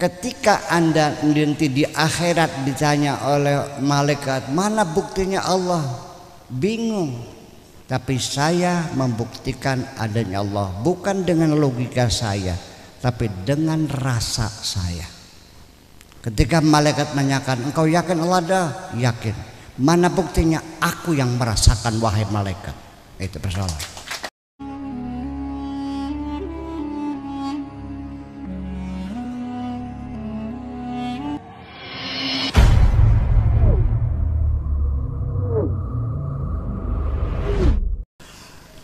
Ketika Anda nanti di akhirat ditanya oleh malaikat, mana buktinya Allah? Bingung. Tapi saya membuktikan adanya Allah bukan dengan logika saya, tapi dengan rasa saya. Ketika malaikat menanyakan, engkau yakin Allah ada? Yakin. Mana buktinya? Aku yang merasakan, wahai malaikat. Itu persoalan.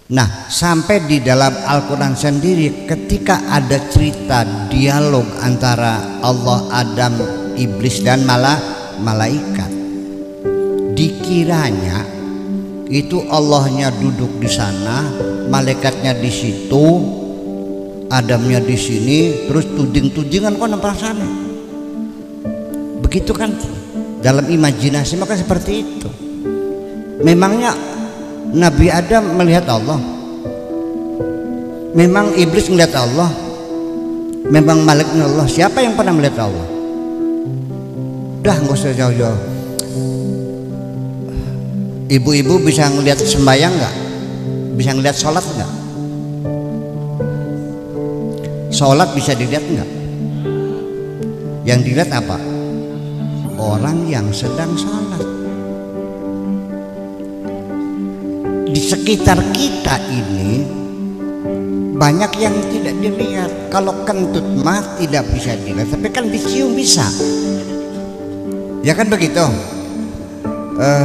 Nah, sampai di dalam Al-Quran sendiri ketika ada cerita dialog antara Allah, Adam, iblis dan malaikat, dikiranya itu Allahnya duduk di sana, malaikatnya di situ, Adamnya di sini, terus tuding-tudingan kok nampak sana. Begitu kan dalam imajinasi, maka seperti itu. Memangnya Nabi Adam melihat Allah? Memang iblis melihat Allah? Memang malaikat melihat Allah? Siapa yang pernah melihat Allah? Udah nggak usah jauh-jauh. Ibu-ibu bisa ngelihat sembahyang nggak? Bisa ngelihat sholat nggak? Sholat bisa dilihat nggak? Yang dilihat apa? Orang yang sedang sholat. Di sekitar kita ini banyak yang tidak dilihat. Kalau kentut mah tidak bisa dilihat, tapi kan dicium bisa. Ya kan begitu.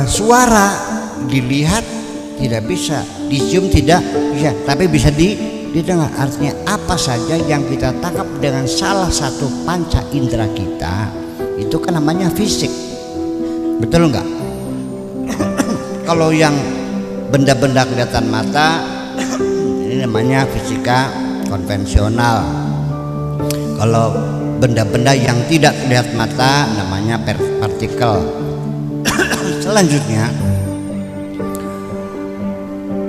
Suara dilihat tidak bisa, dicium tidak bisa, tapi bisa didengar. Artinya apa saja yang kita tangkap dengan salah satu panca indera kita, itu kan namanya fisik. Betul enggak? Kalau yang benda-benda kelihatan mata ini namanya fisika konvensional. Kalau benda-benda yang tidak terlihat mata namanya partikel. Selanjutnya,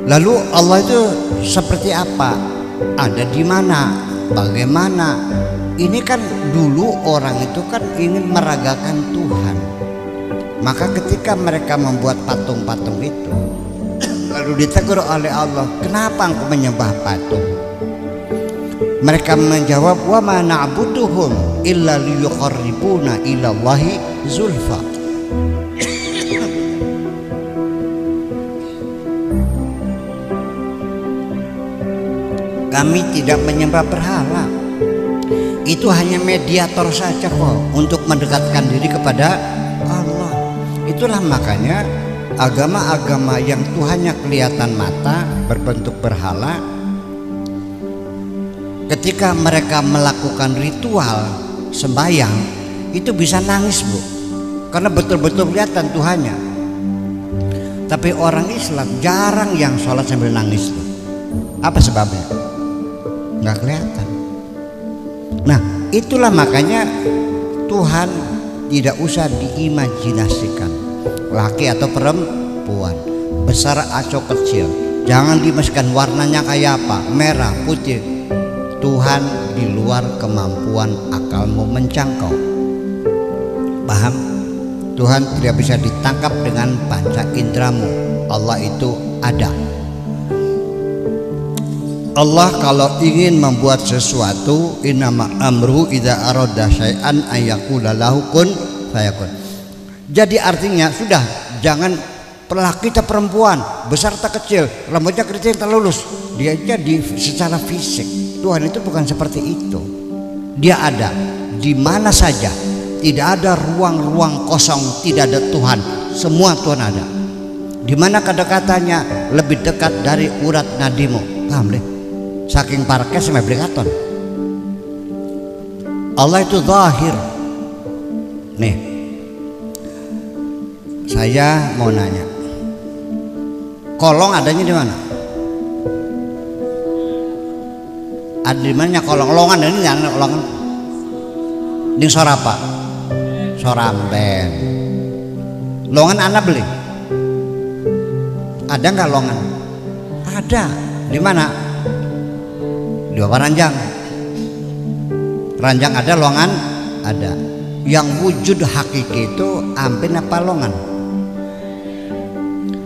lalu Allah itu seperti apa? Ada di mana? Bagaimana? Ini kan dulu orang itu kan ingin meragakan Tuhan. Maka ketika mereka membuat patung-patung itu, lalu ditegur oleh Allah, kenapa engkau menyembah patung? Mereka menjawab, wa ma na'buduhum illa liyuqarribuna ila Allahi zulfa. Kami tidak menyembah berhala. Itu hanya mediator saja kok untuk mendekatkan diri kepada Allah. Itulah makanya agama-agama yang Tuhannya kelihatan mata berbentuk berhala, ketika mereka melakukan ritual sembahyang itu bisa nangis, Bu, karena betul-betul kelihatan Tuhannya. Tapi orang Islam jarang yang sholat sambil nangis, Bu. Apa sebabnya? Nggak kelihatan. Nah, itulah makanya Tuhan tidak usah diimajinasikan, laki atau perempuan, besar atau kecil, jangan dimasukkan warnanya kayak apa, merah, putih. Tuhan di luar kemampuan akalmu menjangkau. Paham? Tuhan tidak bisa ditangkap dengan panca inderamu. Allah itu ada. Allah kalau ingin membuat sesuatu, innama amru idza arada syai'an ayyaqula lahu kun fayakun. Jadi artinya sudah, jangan laki atau perempuan, besar atau kecil, rambutnya keriting atau lurus, dia jadi secara fisik. Tuhan itu bukan seperti itu. Dia ada di mana saja, tidak ada ruang-ruang kosong, tidak ada Tuhan. Semua Tuhan ada. Di mana kedekatannya lebih dekat dari urat nadimu. Paham deh? Saking parknya sampai berikaton. Allah itu zahir. Nih, saya mau nanya, kolong adanya di mana? Ada di mana kolong? Longan ini kan longan. Di Sorapa, Soramben. Longan anak beli. Ada nggak longan? Ada. Di mana? Di bawah ranjang. Ranjang ada, longan Ada. Yang wujud hakiki itu ampin apa longan?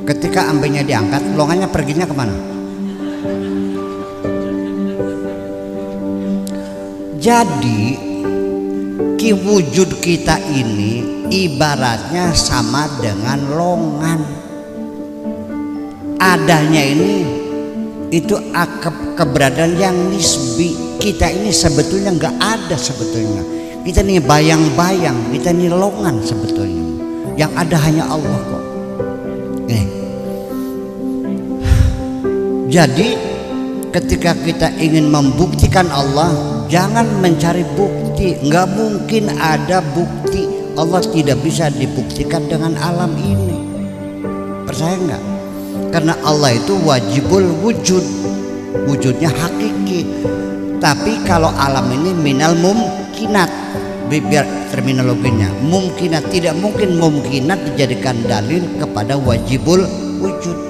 Ketika ampinnya diangkat, longannya perginya kemana? Jadi wujud kita ini ibaratnya sama dengan longan. Adanya ini itu keberadaan yang nisbi. Kita ini sebetulnya nggak ada sebetulnya. Kita ini bayang-bayang, kita ini longan sebetulnya. Yang ada hanya Allah kok. Jadi ketika kita ingin membuktikan Allah, jangan mencari bukti. Nggak mungkin ada bukti. Allah tidak bisa dibuktikan dengan alam ini. Percaya nggak? Karena Allah itu wajibul wujud, wujudnya hakiki. Tapi kalau alam ini minal mumkinat, biar terminologinya mumkinat, tidak mungkin mumkinat dijadikan dalil kepada wajibul wujud.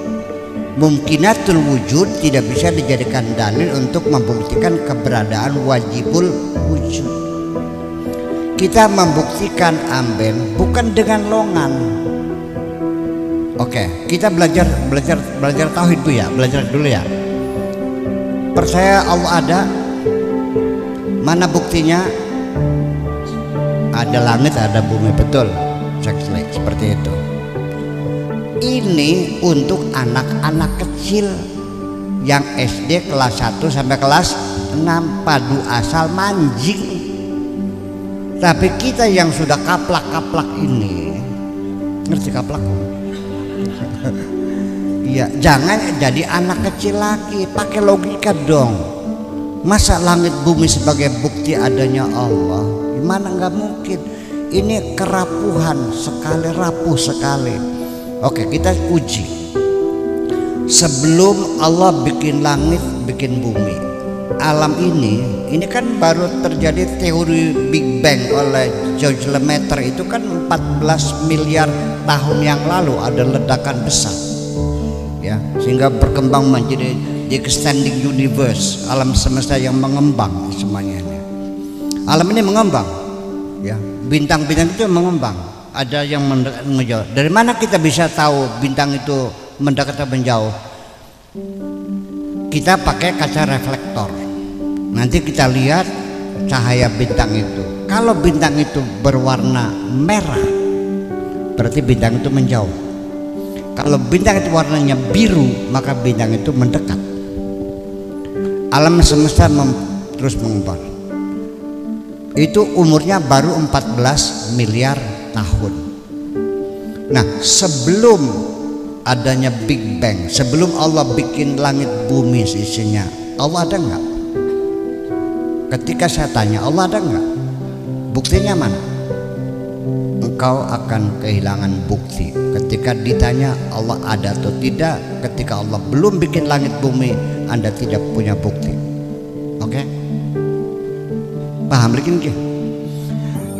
Mumkinatul wujud tidak bisa dijadikan dalil untuk membuktikan keberadaan wajibul wujud. Kita membuktikan amben bukan dengan longan. Oke, kita belajar tauhid Bu ya, belajar dulu ya. Percaya Allah ada. Mana buktinya? Ada langit, ada bumi, betul. Seperti itu. Ini untuk anak-anak kecil yang SD kelas 1 sampai kelas 6, padu asal manjing. Tapi kita yang sudah kaplak-kaplak ini, ngerti kaplak? Iya, jangan jadi anak kecil lagi, pakai logika dong. Masa langit bumi sebagai bukti adanya Allah? Gimana, nggak mungkin. Ini kerapuhan sekali, rapuh sekali. Oke, kita uji. Sebelum Allah bikin langit, bikin bumi, alam ini kan baru terjadi teori Big Bang oleh George Lemaitre. Itu kan 14 miliar tahun yang lalu ada ledakan besar, ya, sehingga berkembang menjadi the extending universe, alam semesta yang mengembang semuanya. Alam ini mengembang, ya, bintang-bintang itu mengembang. Ada yang mendekat menjauh. Dari mana kita bisa tahu bintang itu mendekat atau menjauh? Kita pakai kaca reflektor. Nanti kita lihat cahaya bintang itu. Kalau bintang itu berwarna merah, berarti bintang itu menjauh. Kalau bintang itu warnanya biru, maka bintang itu mendekat. Alam semesta terus mengembang. Itu umurnya baru 14 miliar tahun. Nah, sebelum adanya Big Bang, sebelum Allah bikin langit bumi isinya, Allah ada nggak? Ketika saya tanya Allah ada nggak, buktinya mana? Engkau akan kehilangan bukti ketika ditanya Allah ada atau tidak. Ketika Allah belum bikin langit bumi, Anda tidak punya bukti. Oke? Paham lagi?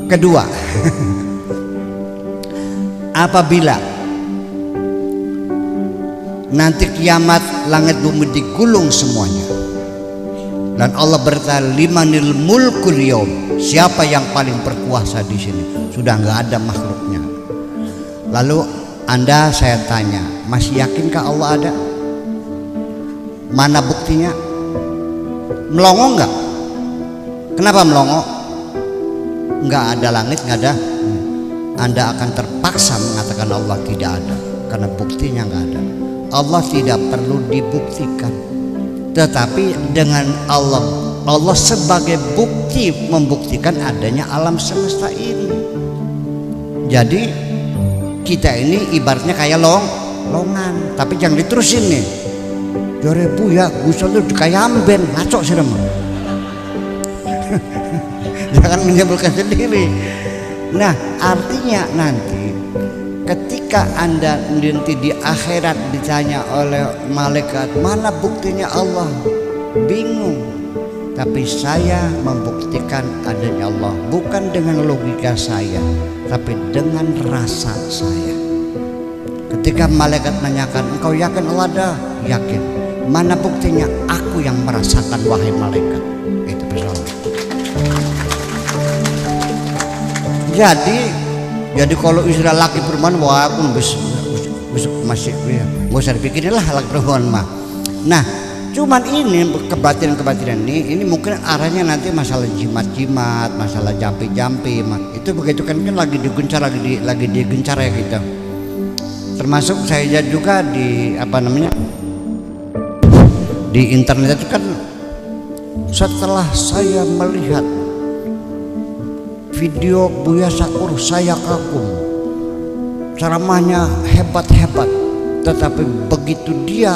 Kedua, apabila nanti kiamat langit bumi digulung semuanya dan Allah berkata limanil mulkul yaum, siapa yang paling berkuasa di sini? Sudah nggak ada makhluknya. Lalu Anda, saya tanya, masih yakinkah Allah ada? Mana buktinya? Melongo nggak? Kenapa melongo? Nggak ada langit, nggak ada. Anda akan terpaksa mengatakan Allah tidak ada karena buktinya nggak ada. Allah tidak perlu dibuktikan, tetapi dengan Allah sebagai bukti membuktikan adanya alam semesta ini. Jadi kita ini ibaratnya kayak longan, tapi jangan diterusin nih. Jore Bu ya, Gusol itu kayak amben, ngaco sih remah. Jangan menyimpulkan sendiri. Nah, artinya nanti ketika Anda nanti di akhirat ditanya oleh malaikat, mana buktinya Allah? Bingung. Tapi saya membuktikan adanya Allah bukan dengan logika saya, tapi dengan rasa saya. Ketika malaikat menanyakan, engkau yakin Allah ada? Yakin. Mana buktinya? Aku yang merasakan, wahai malaikat. Itu persoalan. Jadi kalau istilah laki perempuan, wah aku besok masih ya, nggak usah dipikirin lah laki perempuan mah. Nah, cuman ini kebatinan ini mungkin arahnya nanti masalah jimat, masalah jampi, itu begitu kan lagi digencar ya gitu. Termasuk saya juga di di internet itu kan, setelah saya melihat video Buya Sakur saya kagum, ceramahnya hebat, tetapi begitu dia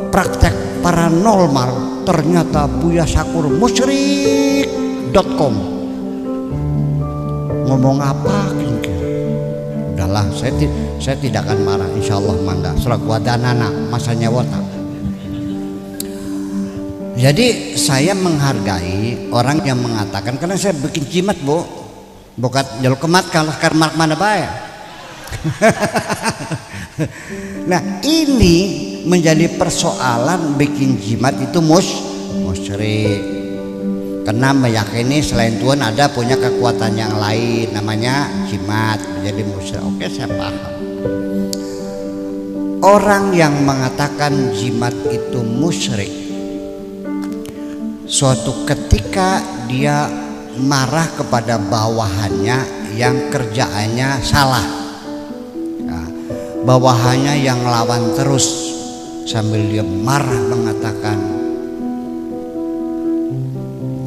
praktek paranormal ternyata Buya Sakur musyrik.com. Ngomong apa kira-kira? Udahlah, saya tidak akan marah, insya Allah mangga selaku wadanana masanya wata. Jadi saya menghargai orang yang mengatakan, karena saya bikin jimat bu, bukan jalur kemat kalau karena mana baik. Nah ini menjadi persoalan bikin jimat itu musyrik, karena meyakini selain Tuhan ada punya kekuatan yang lain namanya jimat, menjadi musyrik. Oke, saya paham. Orang yang mengatakan jimat itu musyrik, suatu ketika dia marah kepada bawahannya yang kerjaannya salah, nah, bawahannya yang lawan terus, sambil dia marah mengatakan,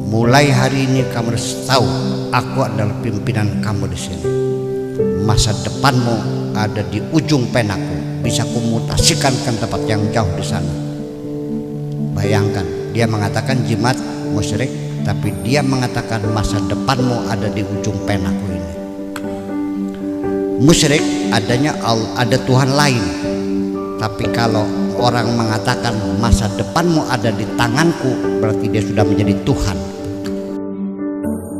mulai hari ini kamu harus tahu aku adalah pimpinan kamu di sini. Masa depanmu ada di ujung penaku, bisa kumutasikan ke tempat yang jauh di sana. Bayangkan, dia mengatakan jimat musyrik, tapi dia mengatakan masa depanmu ada di ujung penaku ini. Musyrik ada Tuhan lain, tapi kalau orang mengatakan masa depanmu ada di tanganku, berarti dia sudah menjadi Tuhan.